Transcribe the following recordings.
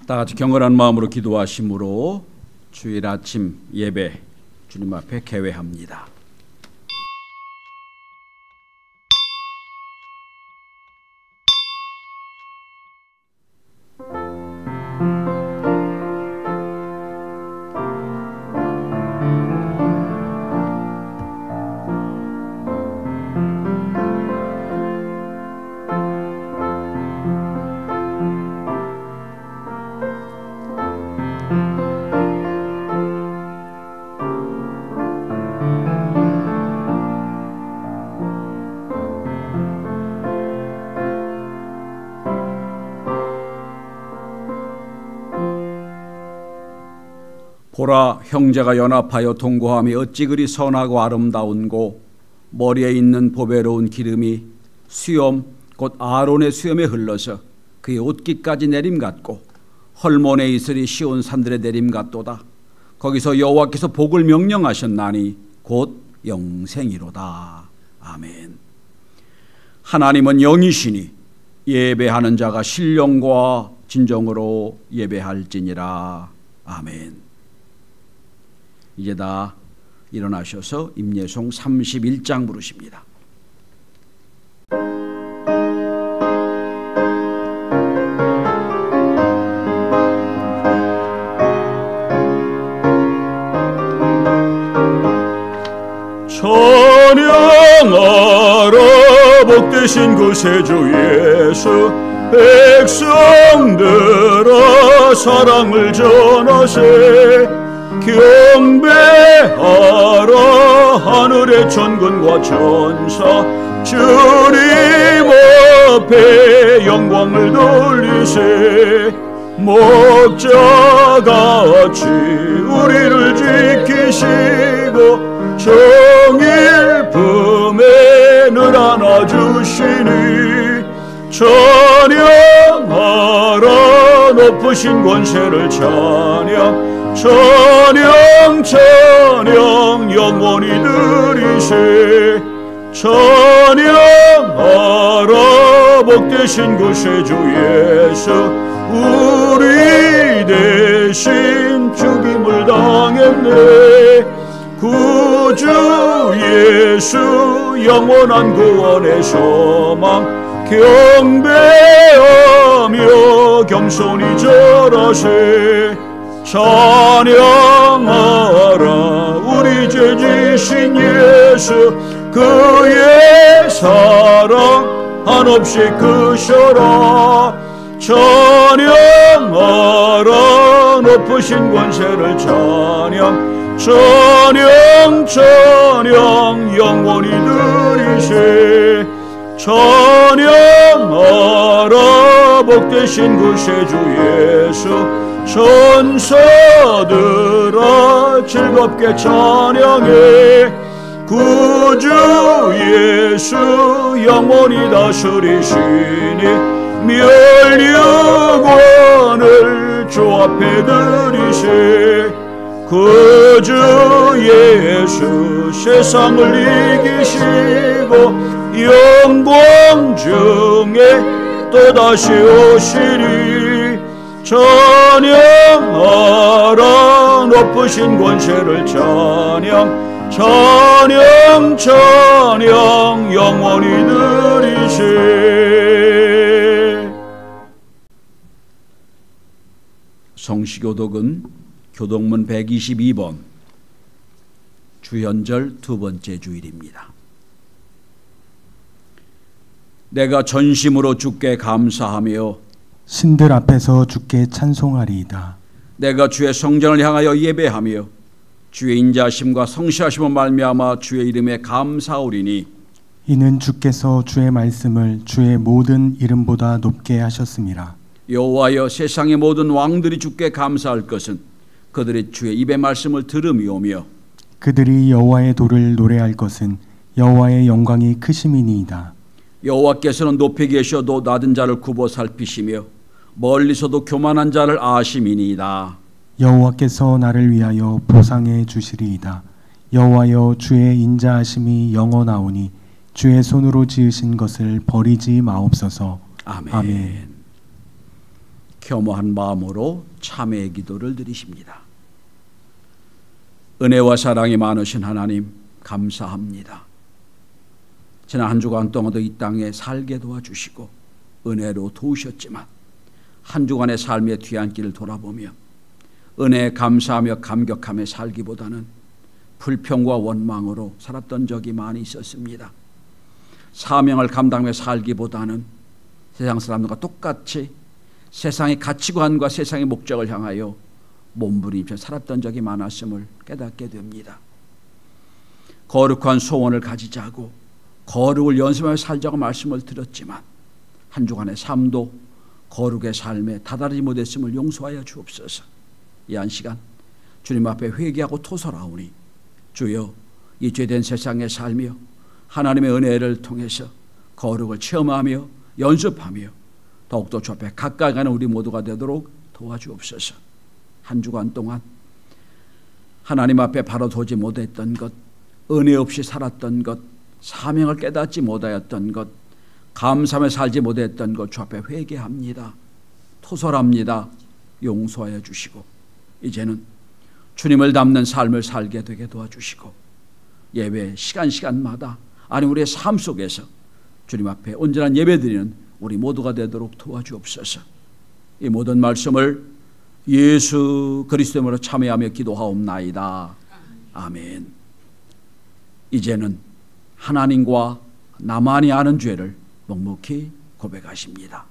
다 같이 경건한 마음으로 기도하심으로 주일 아침 예배 주님 앞에 개회합니다. 보라, 형제가 연합하여 동거함이 어찌 그리 선하고 아름다운고, 머리에 있는 보배로운 기름이 수염 곧 아론의 수염에 흘러서 그의 옷깃까지 내림 같고, 헐몬에 이슬이 시온 산들의 내림 같도다. 거기서 여호와께서 복을 명령하셨나니 곧 영생이로다. 아멘. 하나님은 영이시니 예배하는 자가 신령과 진정으로 예배할지니라. 아멘. 이제 다 일어나셔서 임예송 31장 부르십니다. 찬양하라 복되신 그 세주 예수, 백성들아 사랑을 전하세. 경배하라 하늘의 천군과 천사, 주님 앞에 영광을 돌리세. 목자같이 우리를 지키시고 정일 품에 늘 안아주시니, 찬양하라 높으신 권세를 찬양, 찬양 찬양 영원히 들이세. 찬양하라 복되신 그 세주 예수, 우리 대신 죽임을 당했네. 구주 예수 영원한 구원의 소망, 경배하며 겸손히 절하세. 찬양하라 우리 죄 지신 예수, 그의 사랑 한없이 크셔라. 찬양하라 높으신 권세를 찬양, 찬양 찬양 영원히 들이세. 찬양하라 복되신 그 세주 예수, 천사들아 즐겁게 찬양해. 구주 예수 영원히 다스리시니, 멸류관을 주 앞에 들이세. 구주 예수 세상을 이기시고 영광 중에 또다시 오시리. 찬양하라 높으신 권세를 찬양, 찬양 찬양 영원히 들이세. 성시교독은 교독문 122번 주현절 두 번째 주일입니다. 내가 전심으로 주께 감사하며 신들 앞에서 주께 찬송하리이다. 내가 주의 성전을 향하여 예배하며 주의 인자하심과 성실하심을 말미암아 주의 이름에 감사하오리니, 이는 주께서 주의 말씀을 주의 모든 이름보다 높게 하셨음이라. 여호와여, 세상의 모든 왕들이 주께 감사할 것은 그들이 주의 입의 말씀을 들음이오며, 그들이 여호와의 도를 노래할 것은 여호와의 영광이 크심이니이다. 여호와께서는 높이 계셔도 낮은 자를 굽어 살피시며 멀리서도 교만한 자를 아심이니이다. 여호와께서 나를 위하여 보상해 주시리이다. 여호와여, 주의 인자하심이 영원하오니 주의 손으로 지으신 것을 버리지 마옵소서. 아멘. 아멘. 겸허한 마음으로 참회의 기도를 드리십니다. 은혜와 사랑이 많으신 하나님 감사합니다. 지난 한 주간 동안도 이 땅에 살게 도와주시고 은혜로 도우셨지만 한 주간의 삶의 뒤안길을 돌아보며 은혜에 감사하며 감격하며 살기보다는 불평과 원망으로 살았던 적이 많이 있었습니다. 사명을 감당하며 살기보다는 세상 사람들과 똑같이 세상의 가치관과 세상의 목적을 향하여 몸부림쳐 살았던 적이 많았음을 깨닫게 됩니다. 거룩한 소원을 가지자고 거룩을 연습하며 살자고 말씀을 드렸지만 한 주간의 삶도 거룩의 삶에 다다르지 못했음을 용서하여 주옵소서. 이 한 시간 주님 앞에 회개하고 토설하오니 주여 이 죄된 세상에 살며 하나님의 은혜를 통해서 거룩을 체험하며 연습하며 더욱더 주 앞에 가까이 가는 우리 모두가 되도록 도와주옵소서. 한 주간 동안 하나님 앞에 바로 서지 못했던 것, 은혜 없이 살았던 것, 사명을 깨닫지 못하였던 것, 감사하며 살지 못했던 것 주 앞에 회개합니다. 토설합니다. 용서하여 주시고 이제는 주님을 닮는 삶을 살게 되게 도와주시고 예배 시간마다 아니 우리의 삶 속에서 주님 앞에 온전한 예배드리는 우리 모두가 되도록 도와주옵소서. 이 모든 말씀을 예수 그리스도로 참여하며 기도하옵나이다. 아멘. 이제는 하나님과 나만이 아는 죄를 묵묵히 고백하십니다.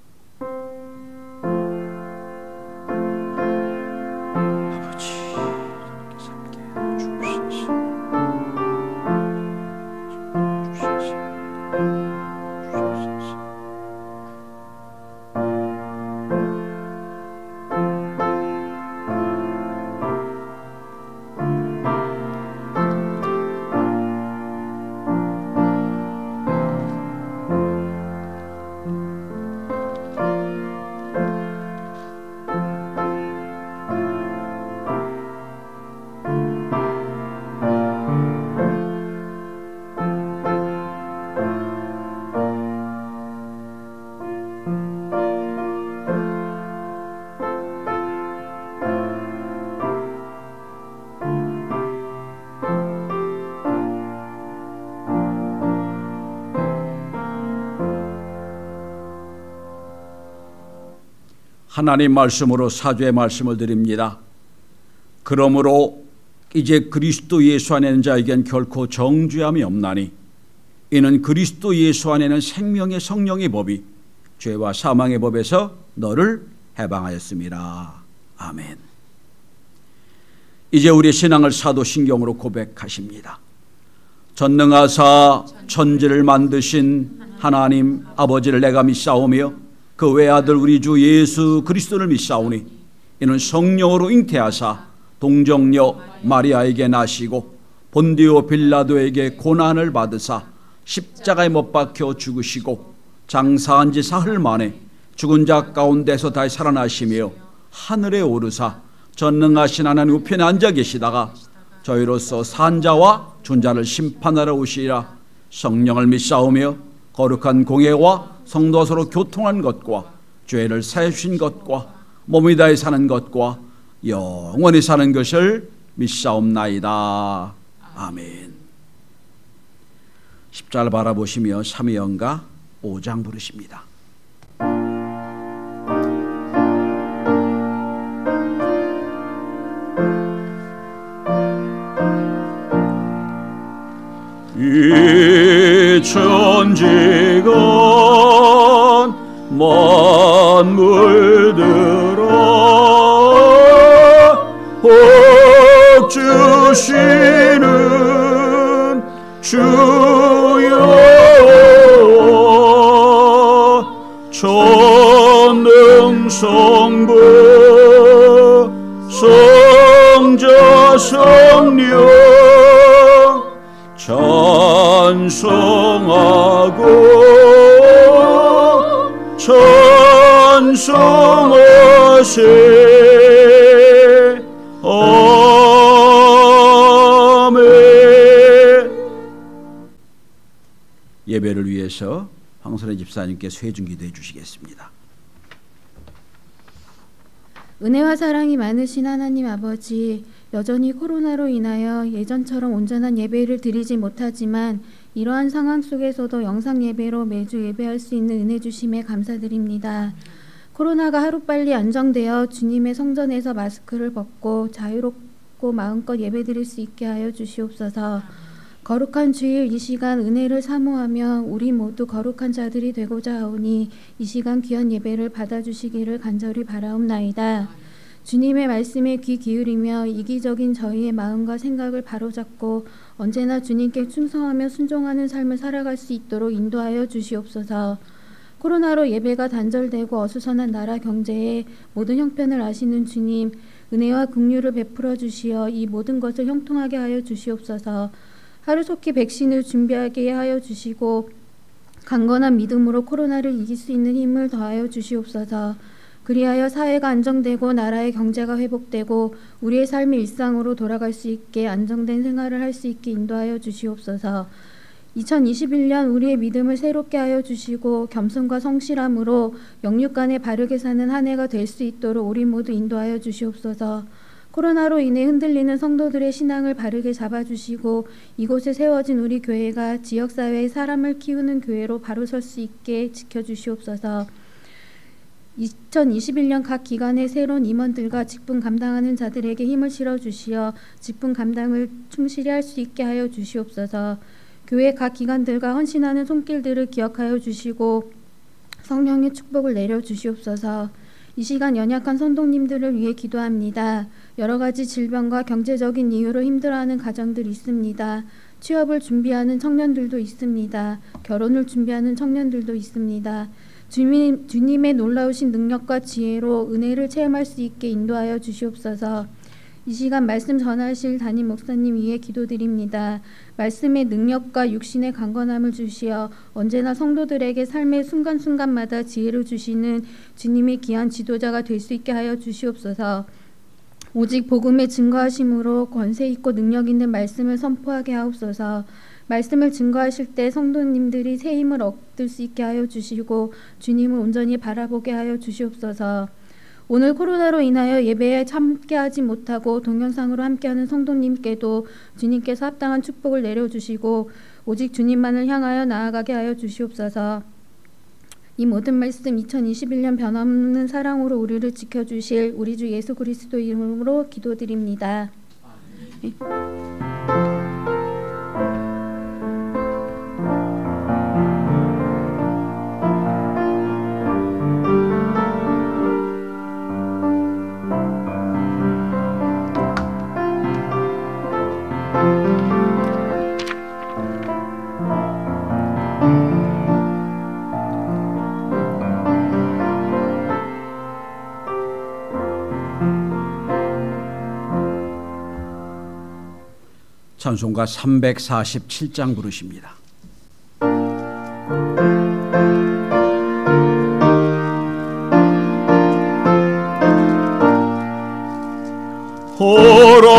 하나님 말씀으로 사죄의 말씀을 드립니다. 그러므로 이제 그리스도 예수 안에 있는 자에겐 결코 정죄함이 없나니 이는 그리스도 예수 안에는 생명의 성령의 법이 죄와 사망의 법에서 너를 해방하였습니다. 아멘. 이제 우리의 신앙을 사도신경으로 고백하십니다. 전능하사 천지를 만드신 하나님 아버지를 내가 믿사오며 그 외아들 우리 주 예수 그리스도를 믿사오니 이는 성령으로 잉태하사 동정녀 마리아에게 나시고 본디오 빌라도에게 고난을 받으사 십자가에 못 박혀 죽으시고 장사한 지 사흘 만에 죽은 자 가운데서 다시 살아나시며 하늘에 오르사 전능하신 하나님 우편에 앉아 계시다가 저희로서 산자와 존자를 심판하러 오시리라. 성령을 믿사오며 거룩한 공예와 성도와 서로 교통한 것과 죄를 사해주신 것과 몸이 다해 사는 것과 영원히 사는 것을 믿사옵나이다. 아멘. 십자가를 바라보시며 삼위연가 5장 부르십니다. 이 천지가 만물들아 복 주시는 주여 전능성부 성자 성령 찬송하고 찬송하세. 아멘. 예배를 위해서 황선혜 집사님께 쇄중 기도해 주시겠습니다. 은혜와 사랑이 많으신 하나님 아버지, 여전히 코로나로 인하여 예전처럼 온전한 예배를 드리지 못하지만 이러한 상황 속에서도 영상 예배로 매주 예배할 수 있는 은혜 주심에 감사드립니다. 코로나가 하루빨리 안정되어 주님의 성전에서 마스크를 벗고 자유롭고 마음껏 예배드릴 수 있게 하여 주시옵소서. 거룩한 주일 이 시간 은혜를 사모하며 우리 모두 거룩한 자들이 되고자 하오니 이 시간 귀한 예배를 받아주시기를 간절히 바라옵나이다. 주님의 말씀에 귀 기울이며 이기적인 저희의 마음과 생각을 바로잡고 언제나 주님께 충성하며 순종하는 삶을 살아갈 수 있도록 인도하여 주시옵소서. 코로나로 예배가 단절되고 어수선한 나라 경제에 모든 형편을 아시는 주님, 은혜와 긍휼을 베풀어 주시어 이 모든 것을 형통하게 하여 주시옵소서. 하루속히 백신을 준비하게 하여 주시고 강건한 믿음으로 코로나를 이길 수 있는 힘을 더하여 주시옵소서. 그리하여 사회가 안정되고 나라의 경제가 회복되고 우리의 삶이 일상으로 돌아갈 수 있게 안정된 생활을 할 수 있게 인도하여 주시옵소서. 2021년 우리의 믿음을 새롭게 하여 주시고 겸손과 성실함으로 영육간에 바르게 사는 한 해가 될 수 있도록 우리 모두 인도하여 주시옵소서. 코로나로 인해 흔들리는 성도들의 신앙을 바르게 잡아주시고 이곳에 세워진 우리 교회가 지역사회의 사람을 키우는 교회로 바로 설 수 있게 지켜주시옵소서. 2021년 각 기관의 새로운 임원들과 직분 감당하는 자들에게 힘을 실어주시어 직분 감당을 충실히 할 수 있게 하여 주시옵소서. 교회 각 기관들과 헌신하는 손길들을 기억하여 주시고 성령의 축복을 내려주시옵소서. 이 시간 연약한 성도님들을 위해 기도합니다. 여러 가지 질병과 경제적인 이유로 힘들어하는 가정들이 있습니다. 취업을 준비하는 청년들도 있습니다. 결혼을 준비하는 청년들도 있습니다. 주님의 놀라우신 능력과 지혜로 은혜를 체험할 수 있게 인도하여 주시옵소서. 이 시간 말씀 전하실 담임 목사님 위해 기도드립니다. 말씀의 능력과 육신의 강건함을 주시어 언제나 성도들에게 삶의 순간순간마다 지혜를 주시는 주님의 귀한 지도자가 될 수 있게 하여 주시옵소서. 오직 복음의 증거하심으로 권세 있고 능력 있는 말씀을 선포하게 하옵소서. 말씀을 증거하실 때 성도님들이 새 힘을 얻을 수 있게 하여 주시고 주님을 온전히 바라보게 하여 주시옵소서. 오늘 코로나로 인하여 예배에 참여하지 못하고 동영상으로 함께하는 성도님께도 주님께서 합당한 축복을 내려주시고 오직 주님만을 향하여 나아가게 하여 주시옵소서. 이 모든 말씀 2021년 변함없는 사랑으로 우리를 지켜주실 우리 주 예수 그리스도 이름으로 기도드립니다. 네. 찬송가 347장 부르십니다.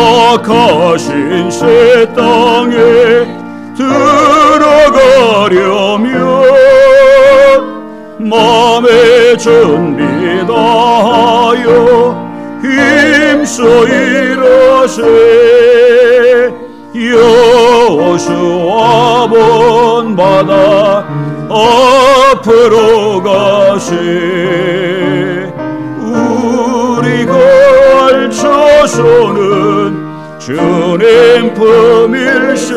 허락하신 새 땅에 들어가려면 마음의 준비 다하여 힘써 일하세. 여호수아 본받아 앞으로 가세. 우리가 할 처소는 주님 품일세.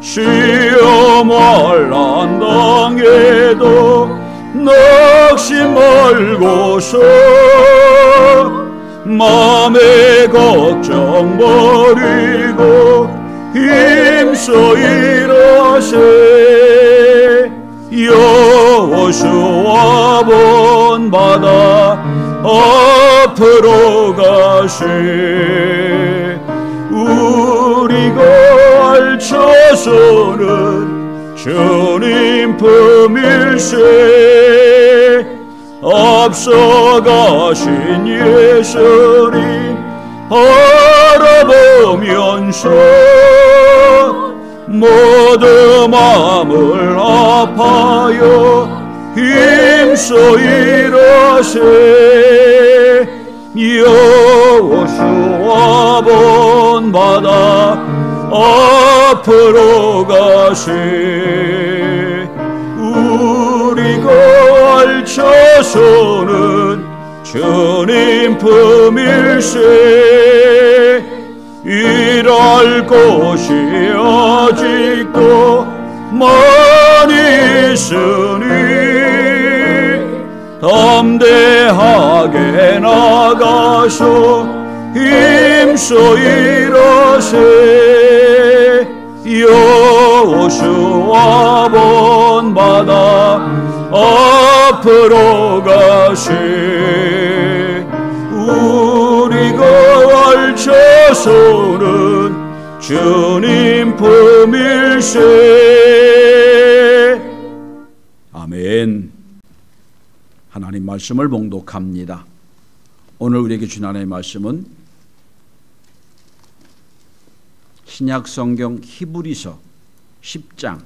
시험 환난 당해도 낙심 말고서 맘의 걱정 버리고 힘써 일하세. 여호수아 본받아 앞으로 가세. 우리가 할 처소는 주님 품일세. 앞서가신 예수님 바라보면서 모두 마음을 아파요 힘써 일하세. 여호수아 본받아 앞으로 가세. 우리가 알차서는 주님 품일세. 일할 곳이 아직도 많이 있으니 담대하게 나가서 힘써 일하세. 여호수아 본받아 앞으로 가세. 우리가 알차서는 주님 품일세. 아멘. 하나님 말씀을 봉독합니다. 오늘 우리에게 주신 하나님의 말씀은 신약 성경 히브리서 10장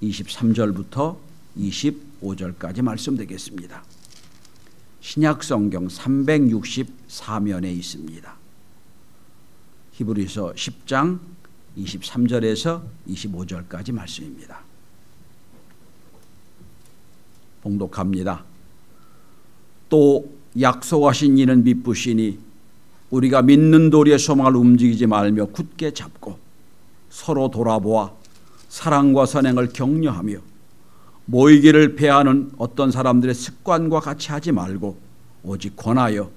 23절부터 25절까지 말씀 되겠습니다. 신약 성경 364면에 있습니다. 히브리서 10장 23절에서 25절까지 말씀입니다. 봉독합니다. 또 약속하신 이는 미쁘시니 우리가 믿는 도리의 소망을 움직이지 말며 굳게 잡고 서로 돌아보아 사랑과 선행을 격려하며 모이기를 패하는 어떤 사람들의 습관과 같이 하지 말고 오직 권하여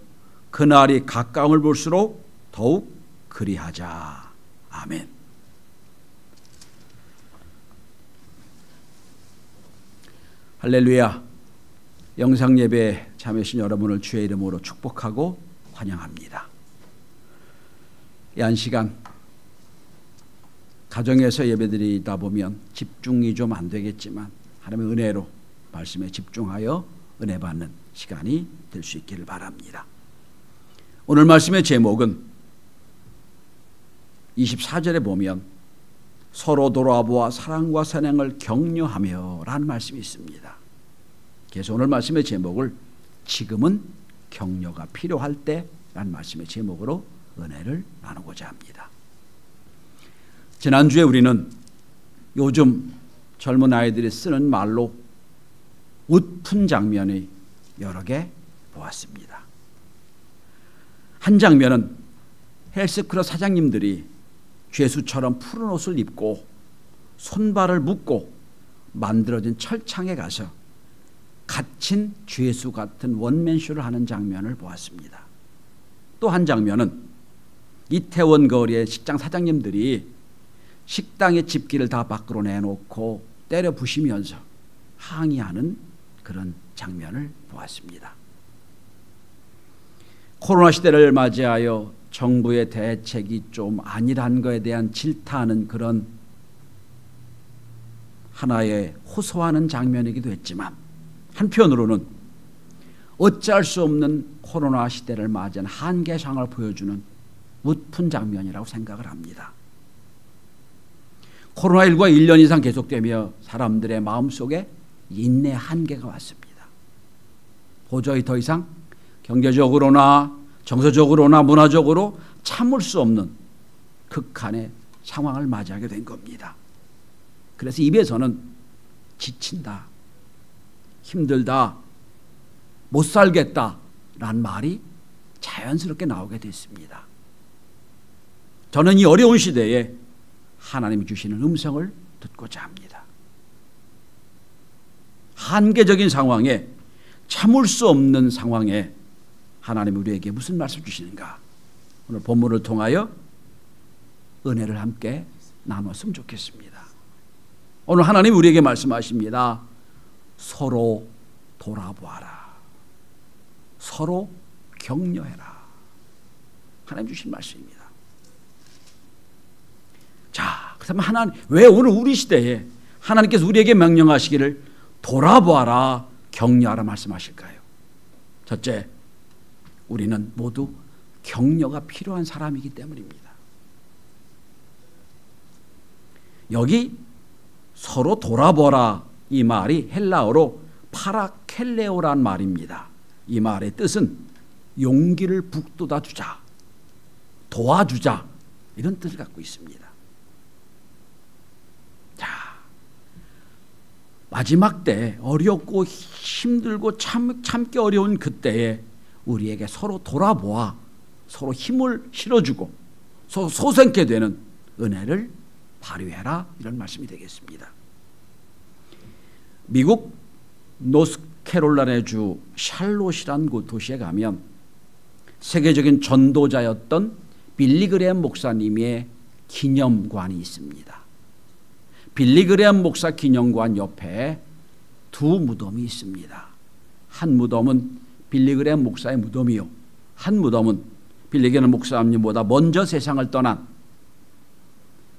그날이 가까움을 볼수록 더욱 그리하자. 아멘. 할렐루야. 영상예배에 참여하신 여러분을 주의 이름으로 축복하고 환영합니다. 이 한 시간 가정에서 예배드리다 보면 집중이 좀 안 되겠지만 하나님의 은혜로 말씀에 집중하여 은혜 받는 시간이 될 수 있기를 바랍니다. 오늘 말씀의 제목은 24절에 보면 서로 돌아보아 사랑과 선행을 격려하며 라는 말씀이 있습니다. 그래서 오늘 말씀의 제목을 지금은 격려가 필요할 때 라는 말씀의 제목으로 은혜를 나누고자 합니다. 지난주에 우리는 요즘 젊은 아이들이 쓰는 말로 웃픈 장면이 여러 개 보았습니다. 한 장면은 헬스클럽 사장님들이 죄수처럼 푸른 옷을 입고 손발을 묶고 만들어진 철창에 가서 갇힌 죄수 같은 원맨쇼를 하는 장면을 보았습니다. 또 한 장면은 이태원 거리의 식당 사장님들이 식당의 집기를 다 밖으로 내놓고 때려 부시면서 항의하는 그런 장면을 보았습니다. 코로나 시대를 맞이하여 정부의 대책이 좀 아니란 것에 대한 질타하는 그런 하나의 호소하는 장면이기도 했지만 한편으로는 어찌할 수 없는 코로나 시대를 맞이한 한계상을 보여주는 웃픈 장면이라고 생각을 합니다. 코로나19가 1년 이상 계속되며 사람들의 마음속에 인내 한계가 왔습니다. 도저히 더 이상 경제적으로나 정서적으로나 문화적으로 참을 수 없는 극한의 상황을 맞이하게 된 겁니다. 그래서 입에서는 지친다, 힘들다, 못 살겠다라는 말이 자연스럽게 나오게 됐습니다. 저는 이 어려운 시대에 하나님이 주시는 음성을 듣고자 합니다. 한계적인 상황에, 참을 수 없는 상황에 하나님이 우리에게 무슨 말씀 주시는가? 오늘 본문을 통하여 은혜를 함께 나눴으면 좋겠습니다. 오늘 하나님 우리에게 말씀하십니다. 서로 돌아보아라. 서로 격려해라. 하나님 주신 말씀입니다. 자, 그렇다면 하나님, 왜 오늘 우리 시대에 하나님께서 우리에게 명령하시기를 돌아보아라, 격려하라 말씀하실까요? 첫째, 우리는 모두 격려가 필요한 사람이기 때문입니다. 여기 서로 돌아보라 이 말이 헬라어로 파라켈레오란 말입니다. 이 말의 뜻은 용기를 북돋아 주자, 도와주자, 이런 뜻을 갖고 있습니다. 자, 마지막 때 어렵고 힘들고 참기 어려운 그때에 우리에게 서로 돌아보아 서로 힘을 실어주고 서로 소생케 되는 은혜를 발휘해라, 이런 말씀이 되겠습니다. 미국 노스캐롤라이나주 샬롯이란 곳 도시에 가면 세계적인 전도자였던 빌리 그레엄 목사님의 기념관이 있습니다. 빌리 그레엄 목사 기념관 옆에 두 무덤이 있습니다. 한 무덤은 빌리 그레엄 목사의 무덤이요, 한 무덤은 빌리 그레엄 목사님보다 먼저 세상을 떠난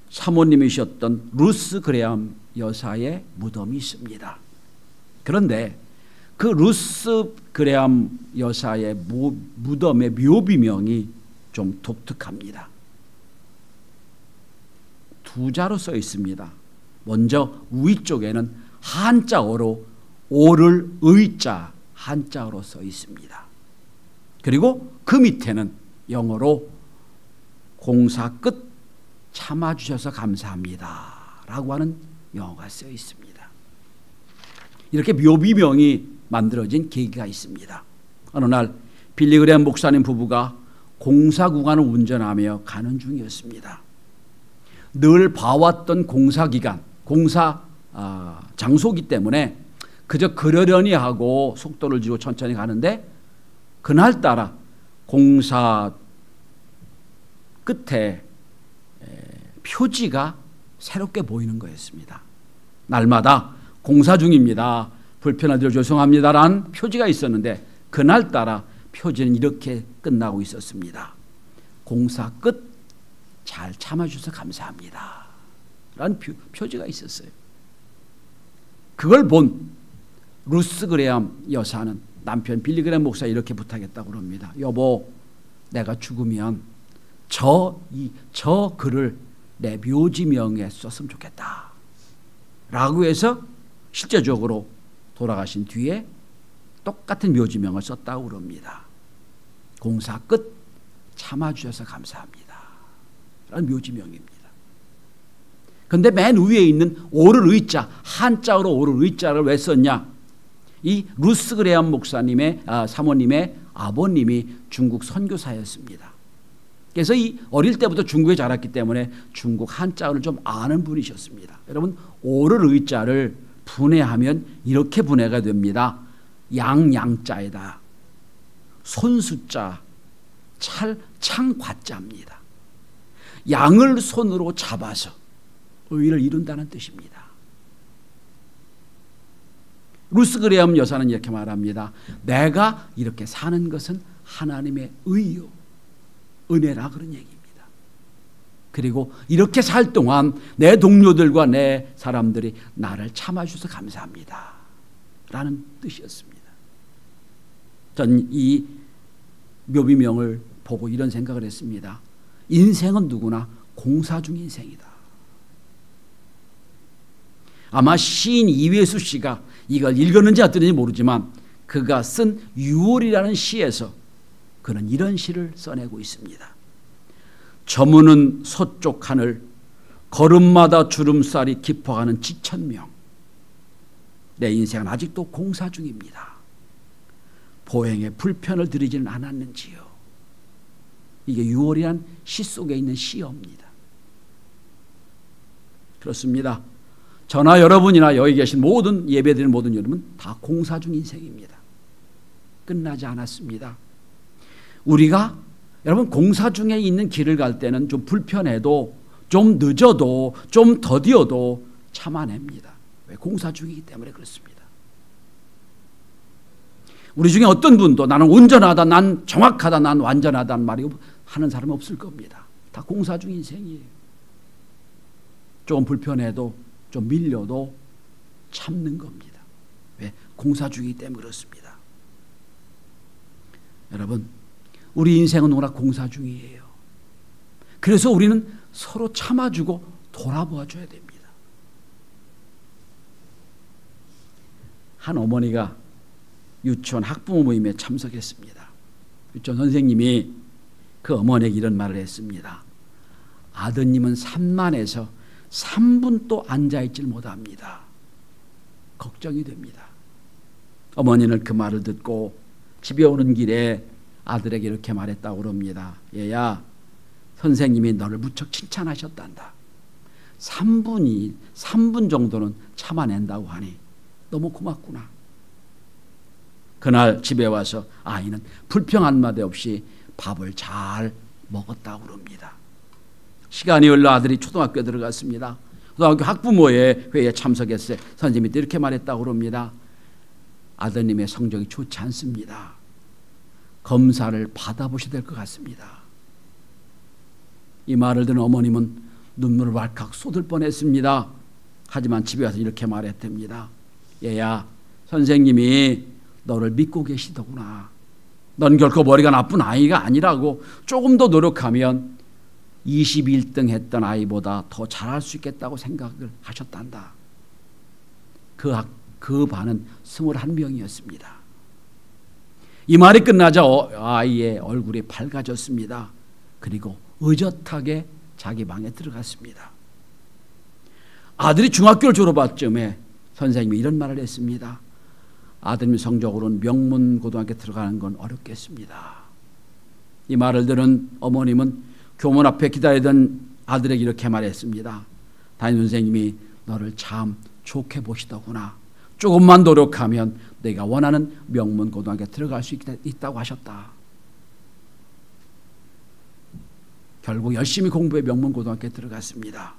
사모님이셨던 루스 그레엄 여사의 무덤이 있습니다. 그런데 그 루스 그레엄 여사의 무덤의 묘비명이 좀 독특합니다. 두 자로 써 있습니다. 먼저 위쪽에는 한자어로 오를 의자 한자어로 써 있습니다. 그리고 그 밑에는 영어로 공사 끝 참아주셔서 감사합니다 라고 하는 영어가 써 있습니다. 이렇게 묘비명이 만들어진 계기가 있습니다. 어느 날 빌리 그레엄 목사님 부부가 공사 구간을 운전하며 가는 중이었습니다. 늘 봐왔던 공사 기간, 공사 장소기 때문에 그저 그러려니 하고 속도를 줄이고 천천히 가는데 그날따라 공사 끝에 표지가 새롭게 보이는 거였습니다. 날마다 공사 중입니다, 불편을 드려 죄송합니다라는 표지가 있었는데 그날따라 표지는 이렇게 끝나고 있었습니다. 공사 끝 잘 참아주셔서 감사합니다 라는 표지가 있었어요. 그걸 본 루스 그레엄 여사는 남편 빌리 그레엄 목사에 이렇게 부탁했다고 합니다. 여보, 내가 죽으면 저 글을 내 묘지명에 썼으면 좋겠다 라고 해서 실제적으로 돌아가신 뒤에 똑같은 묘지명을 썼다고 그럽니다. 공사 끝 참아주셔서 감사합니다 라는 묘지명입니다. 그런데 맨 위에 있는 오를 의자, 한자어로 오를 의자를 왜 썼냐? 이 루스 그레엄 목사님의 사모님의 아버님이 중국 선교사였습니다. 그래서 이 어릴 때부터 중국에 자랐기 때문에 중국 한자어를 좀 아는 분이셨습니다. 여러분, 오를 의자를 분해하면 이렇게 분해가 됩니다. 양자에다 손수자 창과자입니다. 양을 손으로 잡아서 의를 이룬다는 뜻입니다. 루스 그레엄 여사는 이렇게 말합니다. 내가 이렇게 사는 것은 하나님의 의요, 은혜라, 그런 얘기입니다. 그리고 이렇게 살 동안 내 동료들과 내 사람들이 나를 참아주셔서 감사합니다 라는 뜻이었습니다. 전 이 묘비명을 보고 이런 생각을 했습니다. 인생은 누구나 공사 중 인생이다. 아마 시인 이회수 씨가 이걸 읽었는지 안 들었는지 모르지만 그가 쓴 6월이라는 시에서 그는 이런 시를 써내고 있습니다. 저무는 서쪽 하늘, 걸음마다 주름살이 깊어가는 지천명. 내 인생은 아직도 공사 중입니다. 보행에 불편을 드리지는 않았는지요. 이게 6월이란 시 속에 있는 시어입니다. 그렇습니다. 저나 여러분이나 여기 계신 모든 예배드리는 모든 여러분 다 공사 중 인생입니다. 끝나지 않았습니다. 우리가 여러분 공사 중에 있는 길을 갈 때는 좀 불편해도 좀 늦어도 좀 더디어도 참아냅니다. 왜? 공사 중이기 때문에 그렇습니다. 우리 중에 어떤 분도 나는 온전하다, 난 정확하다, 난 완전하다는 말이 하는 사람은 없을 겁니다. 다 공사 중 인생이에요. 좀 불편해도 좀 밀려도 참는 겁니다. 왜? 공사 중이기 때문에 그렇습니다. 여러분, 우리 인생은 누구나 공사 중이에요. 그래서 우리는 서로 참아주고 돌아보아 줘야 됩니다. 한 어머니가 유치원 학부모 모임에 참석했습니다. 유치원 선생님이 그 어머니에게 이런 말을 했습니다. 아드님은 산만해서 3분도 앉아있질 못합니다. 걱정이 됩니다. 어머니는 그 말을 듣고 집에 오는 길에 아들에게 이렇게 말했다고 그럽니다. 얘야, 선생님이 너를 무척 칭찬하셨단다. 3분 정도는 참아낸다고 하니 너무 고맙구나. 그날 집에 와서 아이는 불평 한마디 없이 밥을 잘 먹었다고 그럽니다. 시간이 흘러 아들이 초등학교에 들어갔습니다. 초등학교 학부모의 회의에 참석했어요. 선생님이 이렇게 말했다고 그럽니다. 아드님의 성적이 좋지 않습니다. 검사를 받아보셔야 될 것 같습니다. 이 말을 듣는 어머님은 눈물을 왈칵 쏟을 뻔했습니다. 하지만 집에 와서 이렇게 말했답니다. 얘야, 선생님이 너를 믿고 계시더구나. 넌 결코 머리가 나쁜 아이가 아니라고. 조금 더 노력하면 21등 했던 아이보다 더 잘할 수 있겠다고 생각을 하셨단다. 그 반은 21명이었습니다. 이 말이 끝나자 아이의 얼굴이 밝아졌습니다. 그리고 의젓하게 자기 방에 들어갔습니다. 아들이 중학교를 졸업할 즈음에 선생님이 이런 말을 했습니다. 아드님 성적으로는 명문고등학교에 들어가는 건 어렵겠습니다. 이 말을 들은 어머님은 교문 앞에 기다리던 아들에게 이렇게 말했습니다. 담임선생님이 너를 참 좋게 보시더구나. 조금만 노력하면 내가 원하는 명문고등학교에 들어갈 수 있다고 하셨다. 결국 열심히 공부해 명문고등학교에 들어갔습니다.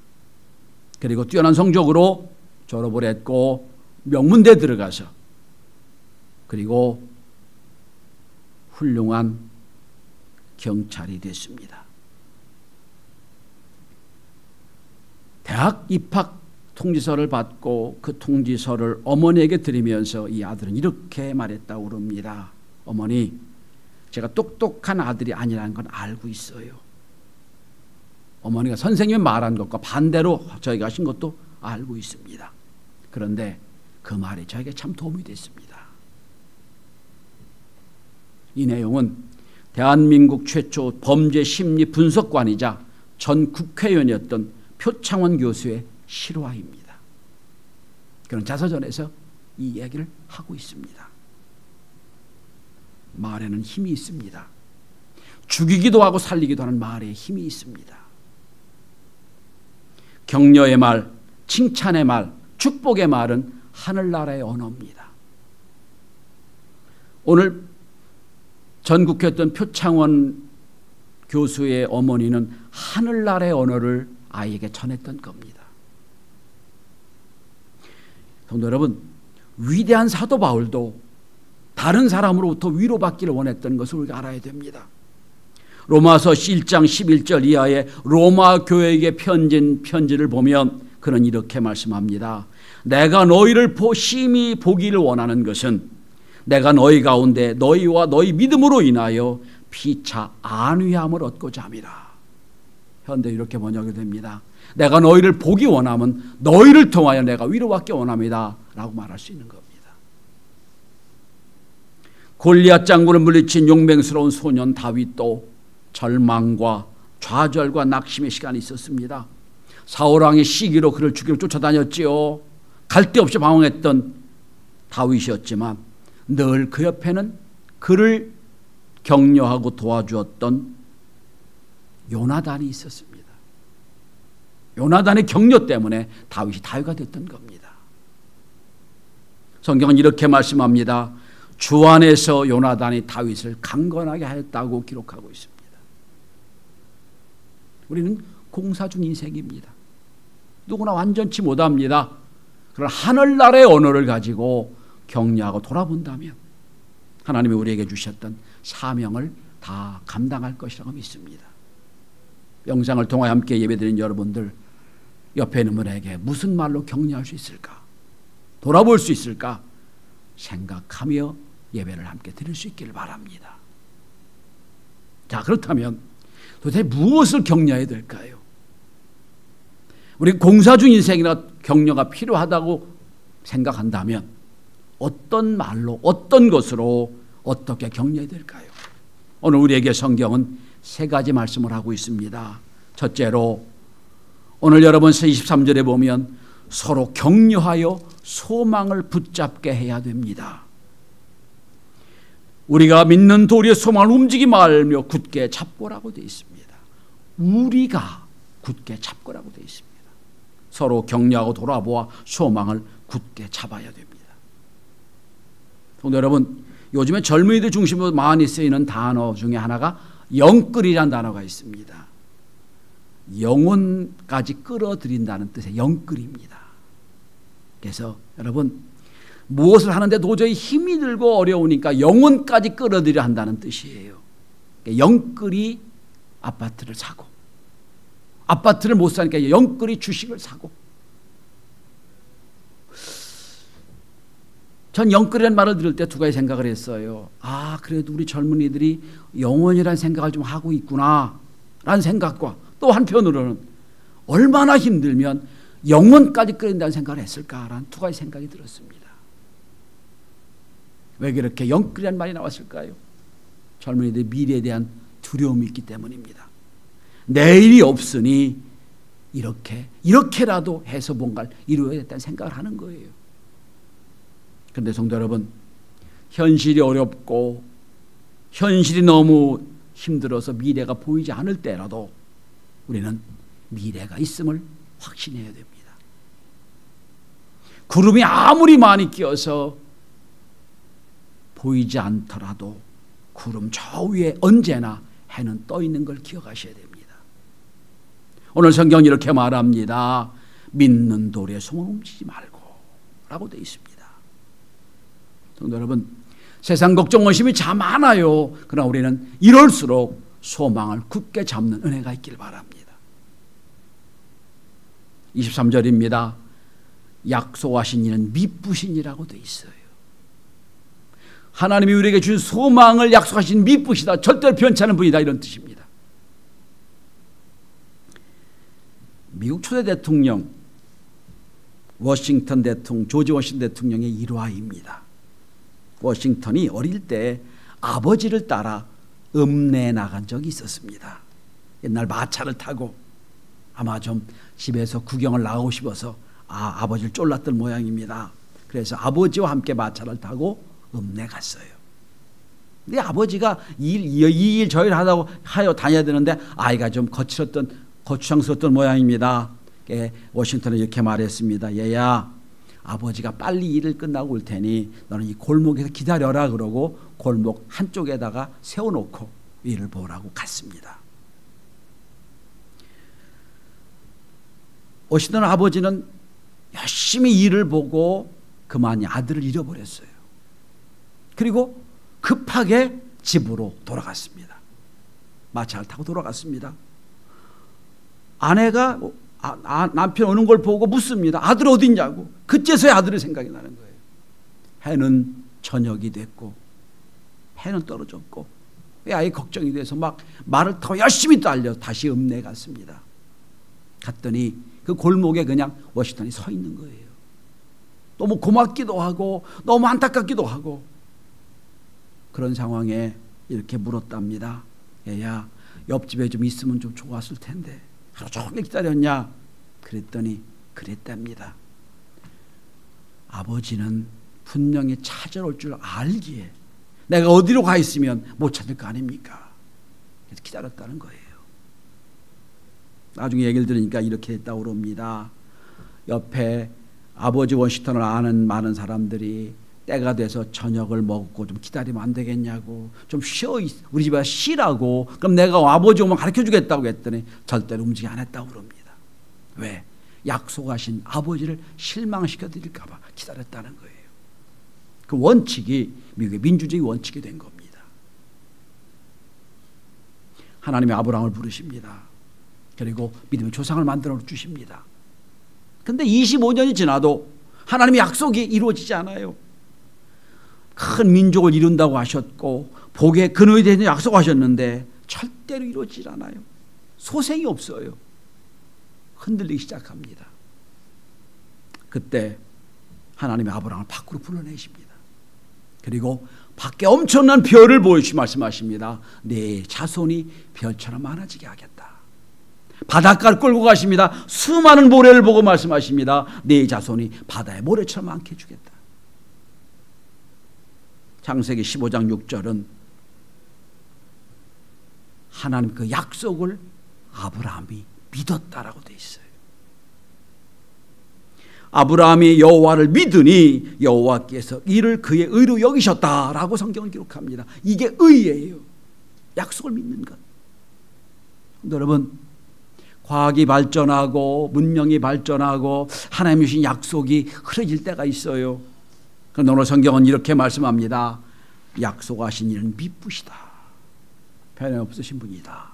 그리고 뛰어난 성적으로 졸업을 했고 명문대에 들어가서 그리고 훌륭한 경찰이 됐습니다. 대학 입학 통지서를 받고 그 통지서를 어머니에게 드리면서 이 아들은 이렇게 말했다고 그럽니다. 어머니, 제가 똑똑한 아들이 아니라는 건 알고 있어요. 어머니가 선생님이 말한 것과 반대로 저희가 하신 것도 알고 있습니다. 그런데 그 말이 저에게 참 도움이 됐습니다. 이 내용은 대한민국 최초 범죄 심리 분석관이자 전 국회의원이었던 표창원 교수의 실화입니다. 그런 자서전에서 이 이야기를 하고 있습니다. 말에는 힘이 있습니다. 죽이기도 하고 살리기도 하는 말에 힘이 있습니다. 격려의 말, 칭찬의 말, 축복의 말은 하늘나라의 언어입니다. 오늘 전국했던 표창원 교수의 어머니는 하늘나라의 언어를 아이에게 전했던 겁니다. 성도 여러분, 위대한 사도 바울도 다른 사람으로부터 위로받기를 원했던 것을 우리가 알아야 됩니다. 로마서 1장 11절 이하의 로마 교회에게 편지를 보면 그는 이렇게 말씀합니다. 내가 너희를 심히 보기를 원하는 것은 내가 너희 가운데 너희와 너희 믿음으로 인하여 피차 안위함을 얻고자 함이라. 현대 이렇게 번역이 됩니다. 내가 너희를 보기 원하면 너희를 통하여 내가 위로받기 원합니다 라고 말할 수 있는 겁니다. 골리앗 장군을 물리친 용맹스러운 소년 다윗도 절망과 좌절과 낙심의 시간이 있었습니다. 사울왕의 시기로 그를 죽이러 쫓아다녔지요. 갈 데 없이 방황했던 다윗이었지만 늘 그 옆에는 그를 격려하고 도와주었던 요나단이 있었습니다. 요나단의 격려 때문에 다윗이 다윗가 됐던 겁니다. 성경은 이렇게 말씀합니다. 주 안에서 요나단이 다윗을 강건하게 하였다고 기록하고 있습니다. 우리는 공사 중 인생입니다. 누구나 완전치 못합니다. 그러나 하늘나라의 언어를 가지고 격려하고 돌아본다면 하나님이 우리에게 주셨던 사명을 다 감당할 것이라고 믿습니다. 영상을 통하여 함께 예배드린 여러분들, 옆에 있는 분에게 무슨 말로 격려할 수 있을까? 돌아볼 수 있을까? 생각하며 예배를 함께 드릴 수 있기를 바랍니다. 자, 그렇다면 도대체 무엇을 격려해야 될까요? 우리 공사 중 인생이나 격려가 필요하다고 생각한다면 어떤 말로, 어떤 것으로 어떻게 격려해야 될까요? 오늘 우리에게 성경은 세 가지 말씀을 하고 있습니다. 첫째로 오늘 여러분 23절에 보면 서로 격려하여 소망을 붙잡게 해야 됩니다. 우리가 믿는 도리의 소망을 움직이지 말며 굳게 잡고라고 되어 있습니다. 우리가 굳게 잡고라고 되어 있습니다. 서로 격려하고 돌아보아 소망을 굳게 잡아야 됩니다. 성도 여러분, 요즘에 젊은이들 중심으로 많이 쓰이는 단어 중에 하나가 영끌이라는 단어가 있습니다. 영혼까지 끌어들인다는 뜻의 영끌입니다. 그래서 여러분, 무엇을 하는데 도저히 힘이 들고 어려우니까 영혼까지 끌어들여야 한다는 뜻이에요. 영끌이 아파트를 사고, 아파트를 못 사니까 영끌이 주식을 사고. 전 영끌이라는 말을 들을 때 두 가지 생각을 했어요. 아, 그래도 우리 젊은이들이 영혼이라는 생각을 좀 하고 있구나 라는 생각과, 또 한편으로는 얼마나 힘들면 영혼까지 끌어낸다는 생각을 했을까라는 두 가지 생각이 들었습니다. 왜 그렇게 영끌이라는 말이 나왔을까요? 젊은이들의 미래에 대한 두려움이 있기 때문입니다. 내일이 없으니 이렇게라도 해서 뭔가를 이루어야겠다는 생각을 하는 거예요. 그런데 성도 여러분, 현실이 어렵고 현실이 너무 힘들어서 미래가 보이지 않을 때라도 우리는 미래가 있음을 확신해야 됩니다. 구름이 아무리 많이 끼어서 보이지 않더라도 구름 저 위에 언제나 해는 떠 있는 걸 기억하셔야 됩니다. 오늘 성경이 이렇게 말합니다. 믿는 돌에 소망 움직이지 말고 라고 되어 있습니다. 성도 여러분, 세상 걱정 의심이 참 많아요. 그러나 우리는 이럴수록 소망을 굳게 잡는 은혜가 있길 바랍니다. 23절입니다. 약속하신 이는 미쁘신이라고 되어 있어요. 하나님이 우리에게 준 소망을 약속하신 미쁘시다, 절대로 변치 않은 분이다, 이런 뜻입니다. 미국 초대 대통령 워싱턴 대통령, 조지 워싱턴 대통령의 일화입니다. 워싱턴이 어릴 때 아버지를 따라 읍내에 나간 적이 있었습니다. 옛날 마차를 타고 아마 좀 집에서 구경을 나가고 싶어서 아버지를 쫄랐던 모양입니다. 그래서 아버지와 함께 마차를 타고 읍내 갔어요. 근데 아버지가 이 일 저 일 하여 다녀야 되는데 아이가 좀 거추장스럽던 모양입니다. 워싱턴은 이렇게 말했습니다. 얘야, 아버지가 빨리 일을 끝나고 올 테니 너는 이 골목에서 기다려라. 그러고 골목 한쪽에다가 세워놓고 일을 보라고 갔습니다. 워싱턴 아버지는 열심히 일을 보고 그만 아들을 잃어버렸어요. 그리고 급하게 집으로 돌아갔습니다. 마차를 타고 돌아갔습니다. 아내가 남편 오는 걸 보고 묻습니다. 아들 어디 있냐고. 그때서야 아들의 생각이 나는 거예요. 해는 저녁이 됐고 해는 떨어졌고 아이 걱정이 돼서 막 말을 타고 열심히 달려 다시 읍내에 갔습니다. 갔더니 그 골목에 그냥 워싱턴이 서 있는 거예요. 너무 고맙기도 하고 너무 안타깝기도 하고 그런 상황에 이렇게 물었답니다. 얘야, 옆집에 좀 있으면 좀 좋았을 텐데 하루 종일 기다렸냐? 그랬더니 그랬답니다. 아버지는 분명히 찾아올 줄 알기에 내가 어디로 가 있으면 못 찾을 거 아닙니까? 그래서 기다렸다는 거예요. 나중에 얘기를 들으니까 이렇게 했다고 그럽니다. 옆에 아버지 워싱턴을 아는 많은 사람들이 때가 돼서 저녁을 먹고 좀 기다리면 안 되겠냐고, 좀 쉬어, 우리 집에 쉬라고, 그럼 내가 아버지 오면 가르쳐 주겠다고 했더니 절대로 움직이지 않았다고 그럽니다. 왜? 약속하신 아버지를 실망시켜 드릴까 봐 기다렸다는 거예요. 그 원칙이 미국의 민주주의 원칙이 된 겁니다. 하나님이 아브라함을 부르십니다. 그리고 믿음의 조상을 만들어 주십니다. 근데 25년이 지나도 하나님의 약속이 이루어지지 않아요. 큰 민족을 이룬다고 하셨고 복의 근원이 되는 약속하셨는데 절대로 이루어지지 않아요. 소생이 없어요. 흔들리기 시작합니다. 그때 하나님의 아브라함을 밖으로 불러내십니다. 그리고 밖에 엄청난 별을 보여주시 말씀하십니다. 내 자손이 별처럼 많아지게 하겠다. 바닷가를 끌고 가십니다. 수많은 모래를 보고 말씀하십니다. 내 자손이 바다의 모래처럼 많게 해주겠다. 창세기 15장 6절은 하나님 그 약속을 아브라함이 믿었다라고 되어 있어요. 아브라함이 여호와를 믿으니 여호와께서 이를 그의 의로 여기셨다라고 성경을 기록합니다. 이게 의예요. 약속을 믿는 것. 여러분, 과학이 발전하고 문명이 발전하고 하나님이 주신 약속이 흐려질 때가 있어요. 그런데 오늘 성경은 이렇게 말씀합니다. 약속하신 이는 미쁘시다. 변함 없으신 분이다.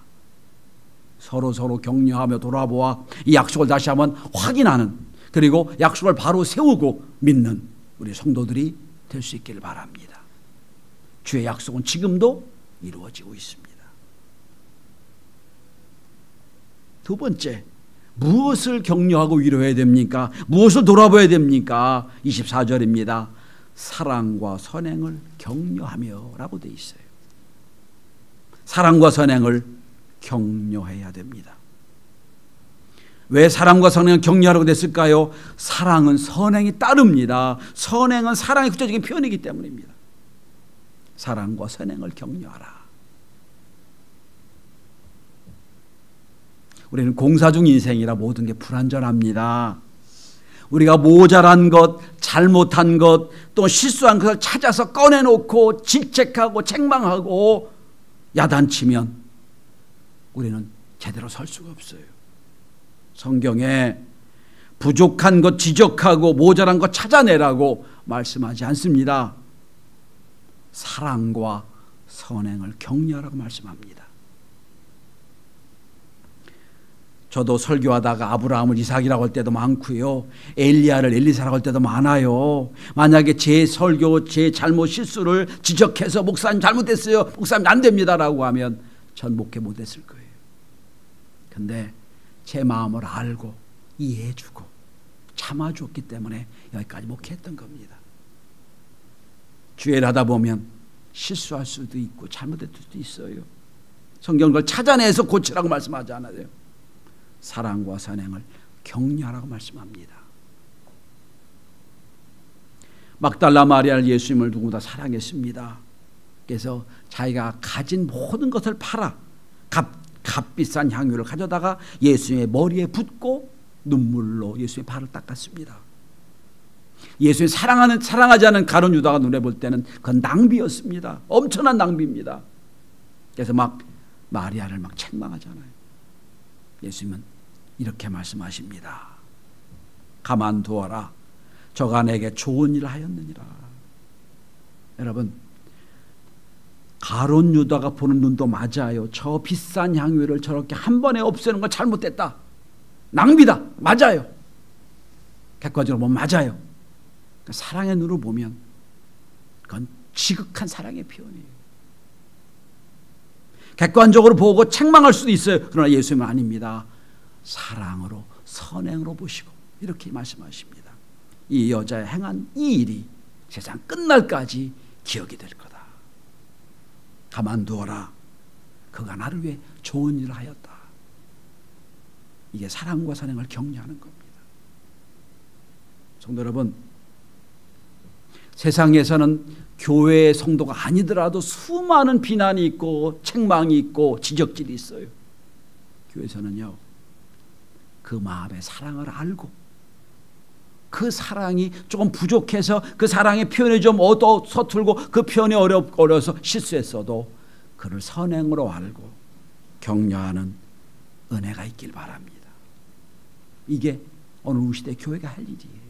서로 격려하며 돌아보아 이 약속을 다시 한번 확인하는, 그리고 약속을 바로 세우고 믿는 우리 성도들이 될 수 있기를 바랍니다. 주의 약속은 지금도 이루어지고 있습니다. 두 번째, 무엇을 격려하고 위로해야 됩니까? 무엇을 돌아봐야 됩니까? 24절입니다. 사랑과 선행을 격려하며 라고 되어 있어요. 사랑과 선행을 격려해야 됩니다. 왜 사랑과 선행을 격려하라고 됐을까요? 사랑은 선행이 따릅니다. 선행은 사랑의 구체적인 표현이기 때문입니다. 사랑과 선행을 격려하라. 우리는 공사 중 인생이라 모든 게 불완전합니다. 우리가 모자란 것, 잘못한 것, 또 실수한 것을 찾아서 꺼내놓고 질책하고 책망하고 야단치면 우리는 제대로 설 수가 없어요. 성경에 부족한 것 지적하고 모자란 것 찾아내라고 말씀하지 않습니다. 사랑과 선행을 격려하라고 말씀합니다. 저도 설교하다가 아브라함을 이삭이라고 할 때도 많고요, 엘리야를 엘리사라고 할 때도 많아요. 만약에 제 설교, 제 잘못 실수를 지적해서 목사님 잘못됐어요, 목사님 안 됩니다라고 하면 전 목회 못했을 거예요. 근데 제 마음을 알고 이해해주고 참아주었기 때문에 여기까지 목회했던 겁니다. 주일을 하다 보면 실수할 수도 있고 잘못될 수도 있어요. 성경은 그걸 찾아내서 고치라고 말씀하지 않아요. 사랑과 선행을 격려하라고 말씀합니다. 막달라 마리아를 예수님을 누구보다 사랑했습니다. 그래서 자기가 가진 모든 것을 팔아 값비싼 향유를 가져다가 예수님의 머리에 붓고 눈물로 예수님의 발을 닦았습니다. 예수님 사랑하지 않은 가룟 유다가 눈에 볼 때는 그건 낭비였습니다. 엄청난 낭비입니다. 그래서 막 마리아를 막 책망하잖아요. 예수님은 이렇게 말씀하십니다. 가만두어라. 저가 내게 좋은 일을 하였느니라. 여러분, 가룟 유다가 보는 눈도 맞아요. 저 비싼 향유를 저렇게 한 번에 없애는 건 잘못됐다. 낭비다. 맞아요. 객관적으로 보면 맞아요. 그러니까 사랑의 눈으로 보면 그건 지극한 사랑의 표현이에요. 객관적으로 보고 책망할 수도 있어요. 그러나 예수님은 아닙니다. 사랑으로 선행으로 보시고 이렇게 말씀하십니다. 이 여자의 행한 이 일이 세상 끝날까지 기억이 될 거다. 가만두어라. 그가 나를 위해 좋은 일을 하였다. 이게 사랑과 선행을 격려하는 겁니다. 성도 여러분, 세상에서는 교회의 성도가 아니더라도 수많은 비난이 있고 책망이 있고 지적질이 있어요. 교회에서는요, 그 마음의 사랑을 알고 그 사랑이 조금 부족해서 그 사랑의 표현이 좀 서툴고 그 표현이 어려서 실수했어도 그를 선행으로 알고 격려하는 은혜가 있길 바랍니다. 이게 어느 시대 교회가 할 일이에요.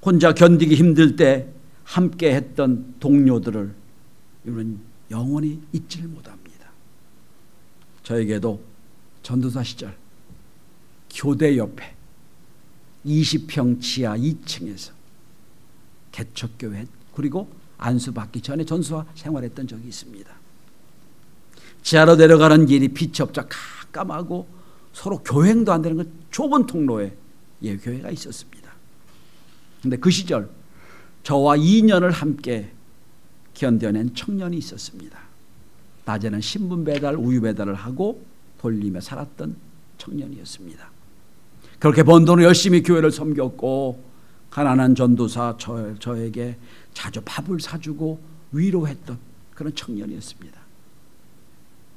혼자 견디기 힘들 때 함께 했던 동료들을 우리는 영원히 잊지를 못합니다. 저에게도 전도사 시절 교대 옆에 20평 지하 2층에서 개척교회 그리고 안수받기 전에 전수와 생활했던 적이 있습니다. 지하로 내려가는 길이 빛이 없자 깜깜하고 서로 교행도 안 되는 그 좁은 통로에 교회가 있었습니다. 근데 그 시절 저와 2년을 함께 견뎌낸 청년이 있었습니다. 낮에는 신문 배달, 우유 배달을 하고 돌리며 살았던 청년이었습니다. 그렇게 번 돈을 열심히 교회를 섬겼고 가난한 전도사 저에게 자주 밥을 사주고 위로했던 그런 청년이었습니다.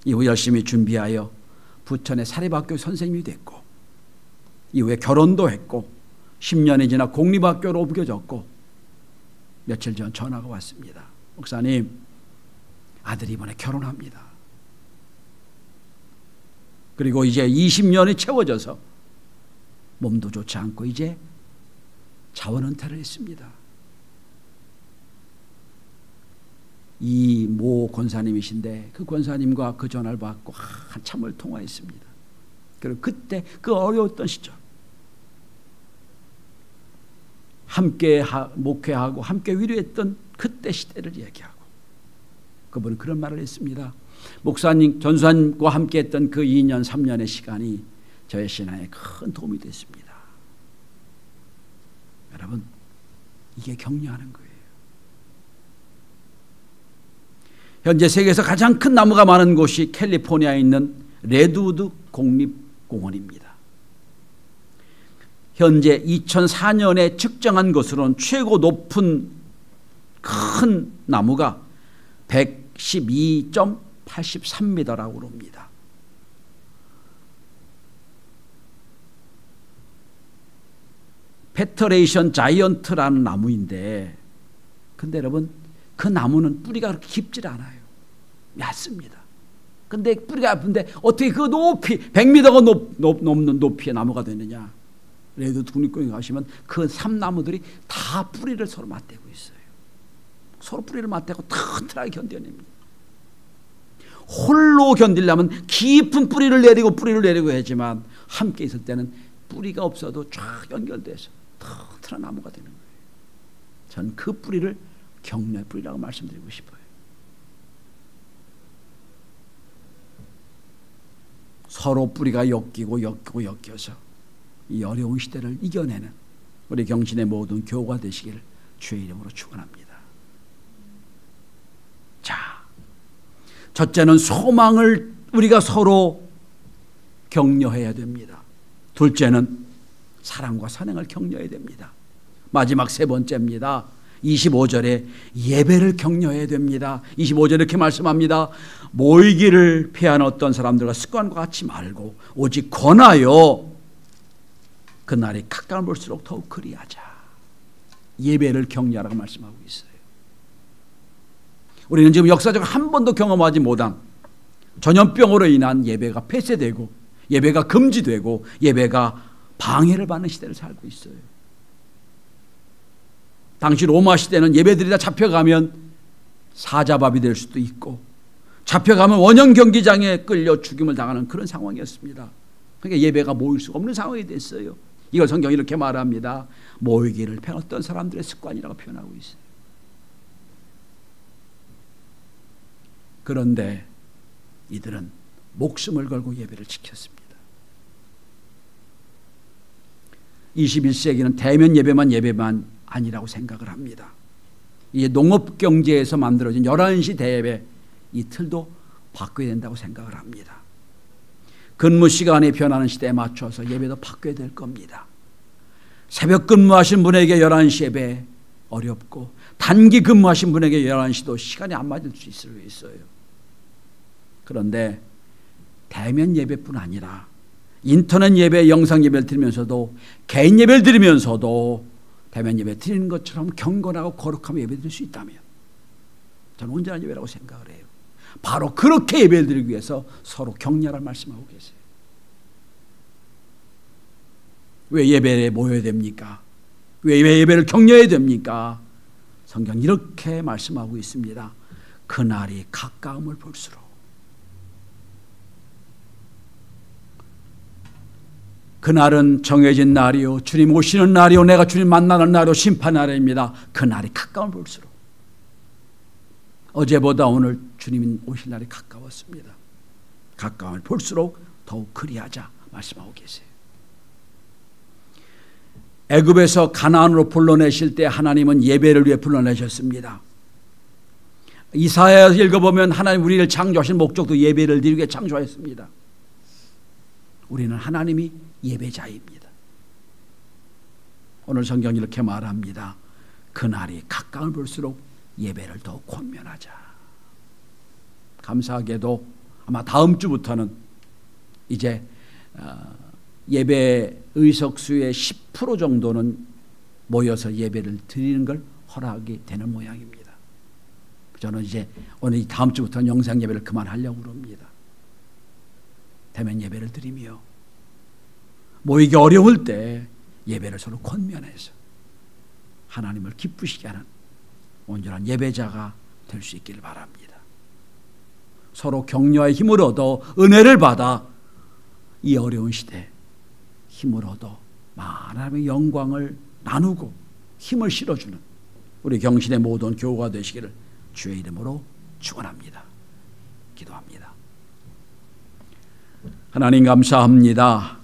이후 열심히 준비하여 부천의 사립학교 선생님이 됐고 이후에 결혼도 했고 10년이 지나 공립학교로 옮겨졌고 며칠 전 전화가 왔습니다. 목사님, 아들이 이번에 결혼합니다. 그리고 이제 20년이 채워져서 몸도 좋지 않고 이제 자원은퇴를 했습니다. 이 모 권사님이신데 그 권사님과 그 전화를 받고 한참을 통화했습니다. 그리고 그때 그 어려웠던 시절 함께 목회하고 함께 위로했던 그때 시대를 얘기하고 그분은 그런 말을 했습니다. 목사님, 전수환과 함께 했던 그 2년 3년의 시간이 저의 신앙에 큰 도움이 됐습니다. 여러분, 이게 격려하는 거예요. 현재 세계에서 가장 큰 나무가 많은 곳이 캘리포니아에 있는 레드우드 국립공원입니다. 현재 2004년에 측정한 것으로는 최고 높은 큰 나무가 112.83m라고 합니다. 페터레이션 자이언트라는 나무인데 근데 여러분 그 나무는 뿌리가 그렇게 깊질 않아요. 얕습니다. 근데 뿌리가 얇은데 어떻게 그 높이 100m가 넘는 높이의 나무가 되느냐. 레드우드 국립공원에 가시면 그 삼나무들이 다 뿌리를 서로 맞대고 있어요. 서로 뿌리를 맞대고 튼튼하게 견뎌냅니다. 홀로 견디려면 깊은 뿌리를 내리고 하지만 함께 있을 때는 뿌리가 없어도 쫙 연결돼서 튼튼한 나무가 되는 거예요. 전 그 뿌리를 격려의 뿌리라고 말씀드리고 싶어요. 서로 뿌리가 엮여서 이 어려운 시대를 이겨내는 우리 경신의 모든 교우가 되시기를 주의 이름으로 축원합니다. 자, 첫째는 소망을 우리가 서로 격려해야 됩니다. 둘째는 사랑과 선행을 격려해야 됩니다. 마지막 세 번째입니다. 25절에 예배를 격려해야 됩니다. 25절에 이렇게 말씀합니다. 모이기를 피하는 어떤 사람들과 습관과 같이 말고 오직 권하여 그날이 가까운 볼수록 더욱 그리하자. 예배를 격려하라고 말씀하고 있어요. 우리는 지금 역사적으로 한 번도 경험하지 못한 전염병으로 인한 예배가 폐쇄되고 예배가 금지되고 예배가 방해를 받는 시대를 살고 있어요. 당시 로마 시대는 예배들이 다 잡혀가면 사자밥이 될 수도 있고 잡혀가면 원형 경기장에 끌려 죽임을 당하는 그런 상황이었습니다. 그러니까 예배가 모일 수가 없는 상황이 됐어요. 이걸 성경이 이렇게 말합니다. 모이기를 피한 어떤 사람들의 습관이라고 표현하고 있어요. 그런데 이들은 목숨을 걸고 예배를 지켰습니다. 21세기는 대면 예배만 아니라고 생각을 합니다. 이제 농업경제에서 만들어진 11시 대예배 이 틀도 바꿔야 된다고 생각을 합니다. 근무 시간이 변하는 시대에 맞춰서 예배도 바꿔야 될 겁니다. 새벽 근무하신 분에게 11시 예배 어렵고 단기 근무하신 분에게 11시도 시간이 안 맞을 수 있어요. 그런데 대면 예배뿐 아니라 인터넷 예배, 영상 예배를 드리면서도 개인 예배를 드리면서도 대면 예배 드리는 것처럼 경건하고 거룩하게 예배 드릴 수 있다면 저는 온전한 예배라고 생각을 해요. 바로 그렇게 예배를 드리기 위해서 서로 격려를 말씀하고 계세요. 왜 예배에 모여야 됩니까? 왜 예배를 격려해야 됩니까? 성경 이렇게 말씀하고 있습니다. 그날이 가까움을 볼수록 그날은 정해진 날이요 주님 오시는 날이요 내가 주님 만나는 날이요 심판날입니다. 그날이 가까움을 볼수록 어제보다 오늘 주님 오실 날이 가까웠습니다. 가까움을 볼수록 더욱 그리하자 말씀하고 계세요. 애굽에서 가나안으로 불러내실 때 하나님은 예배를 위해 불러내셨습니다. 이사야에서 읽어보면 하나님 우리를 창조하신 목적도 예배를 드리기 위해 창조하였습니다. 우리는 하나님이 예배자입니다. 오늘 성경이 이렇게 말합니다. 그날이 가까운 볼수록 예배를 더욱 권면하자. 감사하게도 아마 다음 주부터는 이제 예배 의석수의 10% 정도는 모여서 예배를 드리는 걸 허락이 되는 모양입니다. 저는 이제 오늘 다음 주부터는 영상 예배를 그만하려고 합니다. 대면 예배를 드리며 모이기 어려울 때 예배를 서로 권면해서 하나님을 기쁘시게 하는 온전한 예배자가 될 수 있기를 바랍니다. 서로 격려의 힘을 얻어 은혜를 받아 이 어려운 시대에 힘을 얻어 하나님의 영광을 나누고 힘을 실어주는 우리 경신의 모든 교우가 되시기를 주의 이름으로 축원합니다. 기도합니다. 하나님 감사합니다.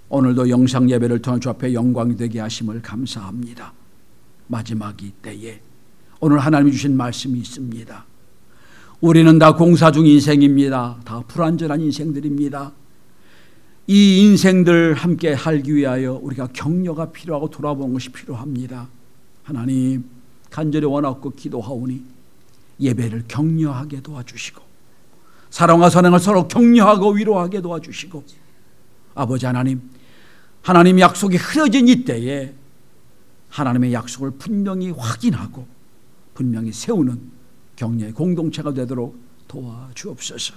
오늘도 영상 예배를 통해 주 앞에 영광이 되게 하심을 감사합니다. 마지막 이 때에 오늘 하나님이 주신 말씀이 있습니다. 우리는 다 공사 중 인생입니다. 다 불완전한 인생들입니다. 이 인생들 함께 살기 위하여 우리가 격려가 필요하고 돌아보는 것이 필요합니다. 하나님 간절히 원하고 기도하오니 예배를 격려하게 도와주시고 사랑과 선행을 서로 격려하고 위로하게 도와주시고 아버지 하나님, 하나님의 약속이 흐려진 이때에 하나님의 약속을 분명히 확인하고 분명히 세우는 격려의 공동체가 되도록 도와주옵소서.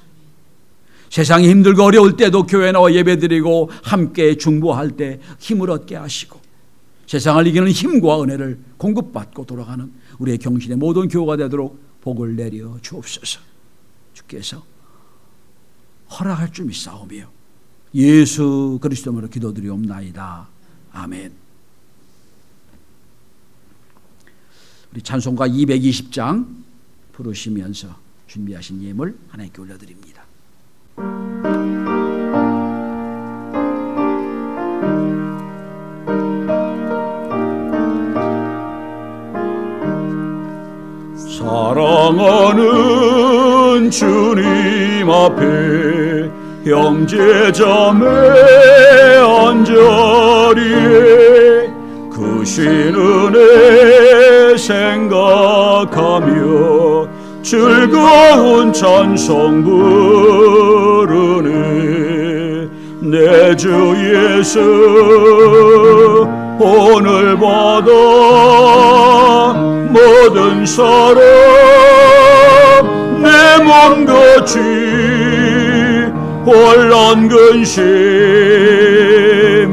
세상이 힘들고 어려울 때도 교회 나와 예배드리고 함께 중보할 때 힘을 얻게 하시고 세상을 이기는 힘과 은혜를 공급받고 돌아가는 우리의 경신의 모든 교우가 되도록 복을 내려 주옵소서. 주께서 허락할 줄 믿사오며 예수 그리스도로 기도드리옵나이다. 아멘. 우리 찬송가 220장 부르시면서 준비하신 예물 하나님께 올려드립니다. 사랑하는 주님 앞에 형제자매 한자리에 그 신은혜 생각하며 즐거운 찬송 부르네. 내 주 예수 오늘 받아 모든 사람 내 몸같이 혼란 근심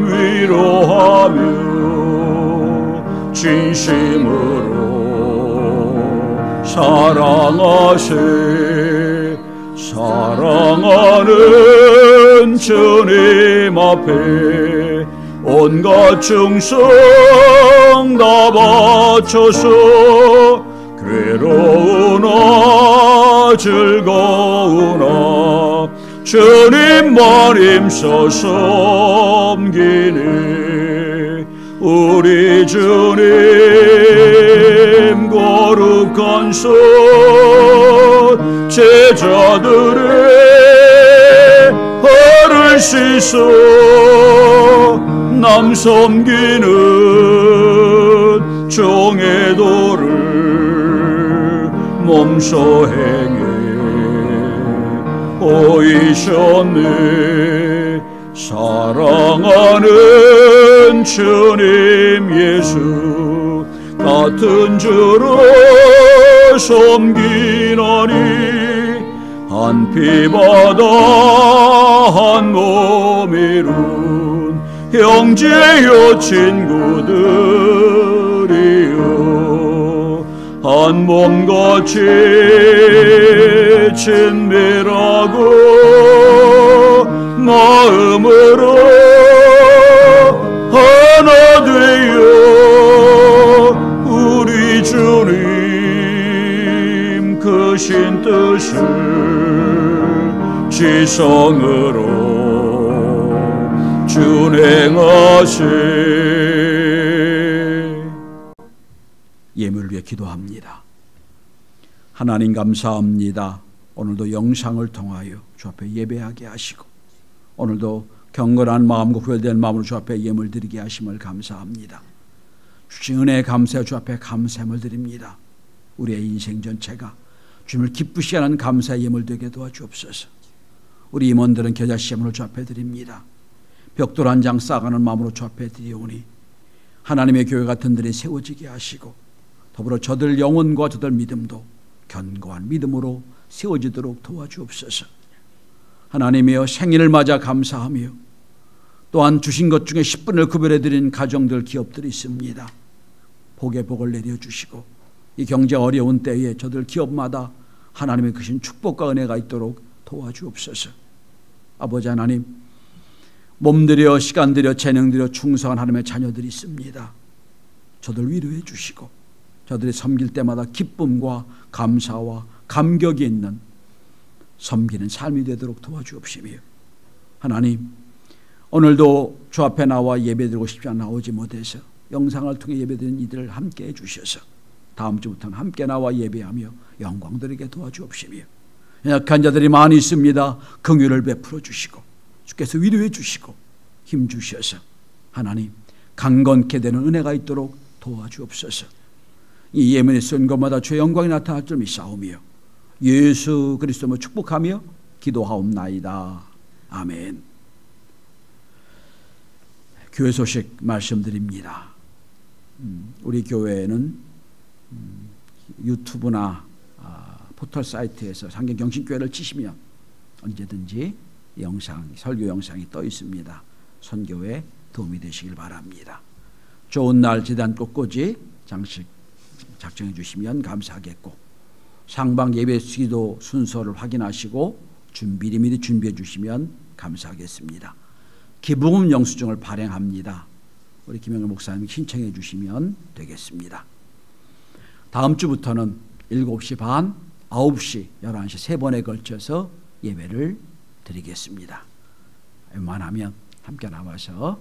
위로하며 진심으로 사랑하세. 사랑하는 주님 앞에 온갖 충성 다 바쳐서 괴로우나 즐거우나 주님만 힘써 섬기네. 우리 주님 거룩한 손 제자들의 허를 씻어 남 섬기는 종의 도를 몸소 행해 보이셨네. 사랑하는 주님 예수 같은 주로 섬기나니 한 피바다 한 몸 이룬 형제여 친구들이여 한 몸같이 친밀하고 마음으로 하나 되어 우리 주님 크신 뜻을 지성으로 준행하세. 예물을 위해 기도합니다. 하나님 감사합니다. 오늘도 영상을 통하여 주 앞에 예배하게 하시고 오늘도 경건한 마음과 후회된 마음으로 주 앞에 예물 드리게 하심을 감사합니다. 주신 은혜에 감사해 주 앞에 감사함을 드립니다. 우리의 인생 전체가 주님을 기쁘시게 하는 감사의 예물 되게 도와주옵소서. 우리 임원들은 겨자씨름을 주 앞에 드립니다. 벽돌 한 장 쌓아가는 마음으로 주 앞에 드리오니 하나님의 교회가 든든히 세워지게 하시고 더불어 저들 영혼과 저들 믿음도 견고한 믿음으로 세워지도록 도와주옵소서. 하나님이여 생일을 맞아 감사하며 또한 주신 것 중에 10분을 구별해드린 가정들 기업들이 있습니다. 복의 복을 내려주시고 이 경제 어려운 때에 저들 기업마다 하나님의 크신 축복과 은혜가 있도록 도와주옵소서. 아버지 하나님, 몸들여 시간들여 재능들여 충성한 하나님의 자녀들이 있습니다. 저들 위로해 주시고 저들이 섬길 때마다 기쁨과 감사와 감격이 있는 섬기는 삶이 되도록 도와주옵시며 하나님, 오늘도 주 앞에 나와 예배드리고 싶지 않아 나오지 못해서 영상을 통해 예배드리는 이들을 함께 해주셔서 다음 주부터는 함께 나와 예배하며 영광드리게 도와주옵시며 연약한 자들이 많이 있습니다. 긍휼을 베풀어 주시고 주께서 위로해 주시고 힘 주셔서 하나님 강건케 되는 은혜가 있도록 도와주옵소서. 이 예문에 쓴 것마다 주의 영광이 나타날 줄 믿사오며 예수 그리스도로 축복하며 기도하옵나이다. 아멘. 교회 소식 말씀드립니다. 우리 교회는 유튜브나 포털 사이트에서 상경경신교회를 치시면 언제든지 설교 영상이 떠 있습니다. 선교에 도움이 되시길 바랍니다. 좋은 날 제단 꽃꽂이 장식 작성해 주시면 감사하겠고 상방 예배 기도 순서를 확인하시고 미리 준비해 주시면 감사하겠습니다. 기부금 영수증을 발행합니다. 우리 김영일 목사님이 신청해 주시면 되겠습니다. 다음 주부터는 7시 반, 9시, 11시 세 번에 걸쳐서 예배를 드리겠습니다. 웬만하면 함께 나와서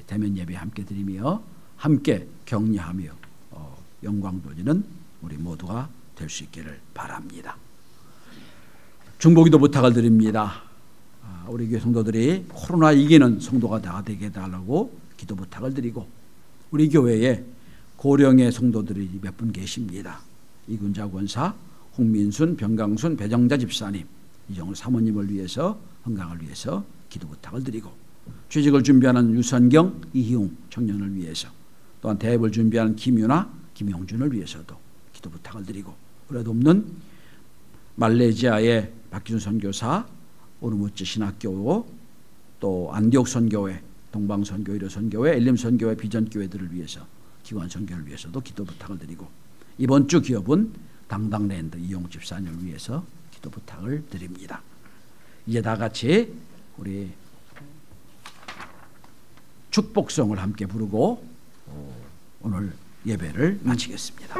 대면 예배 함께 드리며 함께 격려하며 영광 돌리는 우리 모두가 될 수 있기를 바랍니다. 중보기도 부탁을 드립니다. 우리 교회 성도들이 코로나 이기는 성도가 다 되게 해달라고 기도 부탁을 드리고 우리 교회에 고령의 성도들이 몇 분 계십니다. 이군자 권사, 홍민순, 병강순, 배정자 집사님, 이정우 사모님을 위해서 건강을 위해서 기도 부탁을 드리고 취직을 준비하는 유선경, 이희웅 청년을 위해서 또한 대업을 준비하는 김유나, 김용준을 위해서도 기도 부탁을 드리고 그래도 없는 말레이시아의 박기준 선교사, 오르무치 신학교, 또 안디옥 선교회, 동방 선교회, 이로 선교회, 엘림 선교회, 비전 교회들을 위해서 기관 선교를 위해서도 기도 부탁을 드리고 이번 주 기업은 당당랜드 이용 집사님을 위해서 기도 부탁을 드립니다. 이제 다 같이 우리 축복성을 함께 부르고 오늘 예배를 마치겠습니다.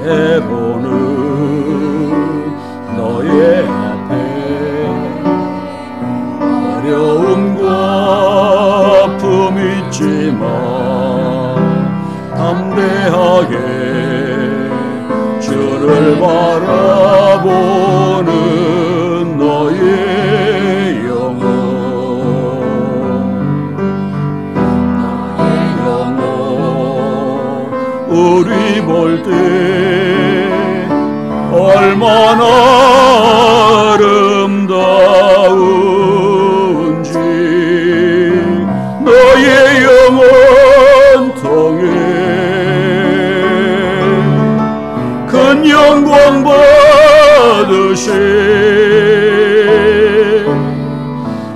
내 보는 너의 앞에 어려움과 아픔 있지만 담대하게 주를 바라보는 너의 영혼 우리 볼 때 얼마나 아름다운지 너의 영혼 통해 큰 영광 받으신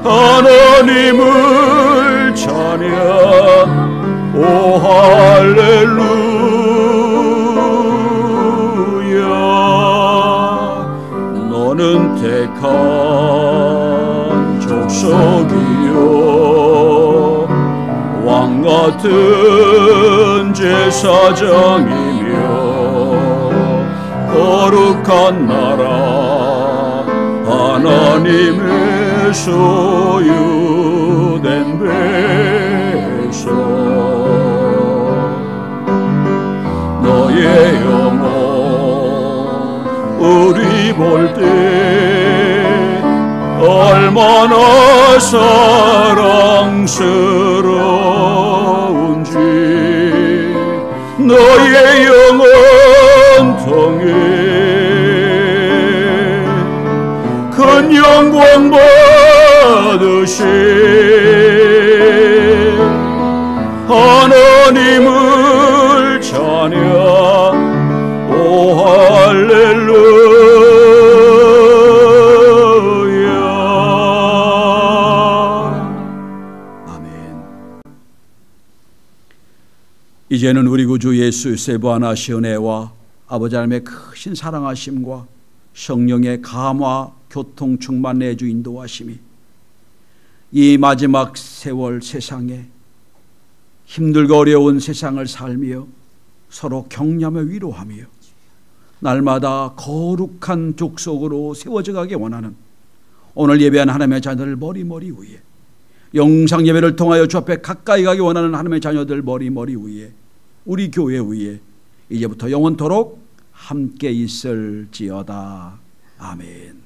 하나님을 찬양 오 할렐루야 너는 택한 족속이요 왕같은 제사장이며 거룩한 나라, 하나님의 소유, 사랑스러운지 너의 영원 통에 큰 영광 받으신 하나님을 찬양. 오 할렐루야. 아멘. 이제는 우리 구주 예수 세부하나시 은혜와 아버지 하나님의 크신 사랑하심과 성령의 감화 교통 충만 내주 인도하심이 이 마지막 세월 세상에 힘들고 어려운 세상을 살며 서로 격려하며 위로하며 날마다 거룩한 족속으로 세워져 가기 원하는 오늘 예배한 하나님의 자녀들 머리머리 위에, 영상 예배를 통하여 주 앞에 가까이 가기 원하는 하나님의 자녀들 머리머리 위에, 우리 교회 위에 이제부터 영원토록 함께 있을지어다. 아멘.